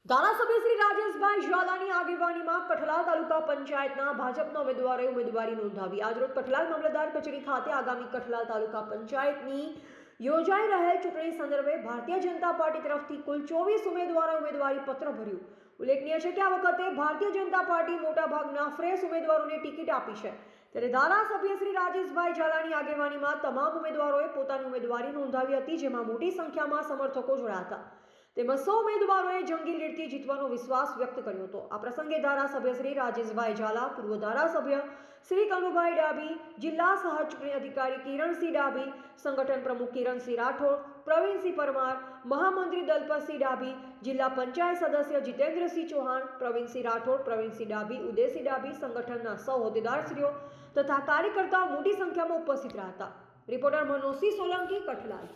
ધારાસભ્ય શ્રી રાજેશભાઈ ઝાલાની આગેવાનીમાં કઠલાલ તાલુકા પંચાયતના ભાજપના ઉમેદવારોએ ઉમેદવારી નોંધાવી. આજરોજ કઠલાલ મામલતદાર કચેરી ખાતે આગામી કઠલાલ તાલુકા પંચાયતની યોજાઈ રહેલ ચૂંટણી સંદર્ભે ભારતીય જનતા પાર્ટી તરફથી કુલ 24 ઉમેદવારોએ ઉમેદવારી પત્ર ભર્યું. ઉલ્લેખનીય છે કે આ વખતે ભારતીય જનતા પાર્ટી મોટાભાગના ફ્રેશ ઉમેદવારોને ટિકિટ આપી છે, ત્યારે ધારાસભ્ય શ્રી રાજેશભાઈ ઝાલાની આગેવાનીમાં તમામ ઉમેદવારોએ પોતાની ઉમેદવારી નોંધાવી હતી, જેમાં મોટી સંખ્યામાં સમર્થકો જોડાયા હતા. તેમાં 100 ઉમેદવારોએ જંગી લીડથી જીતવાનો વિશ્વાસ વ્યક્ત કર્યો હતો. આ પ્રસંગે ધારાસભ્ય શ્રી રાજેશભાઈ ઝાલા, પૂર્વ ધારાસભ્ય શ્રી કનુભાઈ ડાભી, જિલ્લા સહ ચૂંટણી અધિકારી કિરણસિંહ ડાભી, સંગઠન પ્રમુખ કિરણસિંહ રાઠોડ, પ્રવીણસિંહ પરમાર, મહામંત્રી દલપતસિંહ ડાભી, જિલ્લા પંચાયત સદસ્ય જીતેન્દ્રસિંહ ચૌહાણ, પ્રવીણસિંહ રાઠોડ, પ્રવીણસિંહ ડાભી, ઉદયસિંહ ડાભી, સંગઠનના સૌ હોદ્દેદારશ્રીઓ તથા કાર્યકર્તાઓ મોટી સંખ્યામાં ઉપસ્થિત રહ્યા હતા. રિપોર્ટર મનોજસિંહ સોલંકી, કઠલાલ.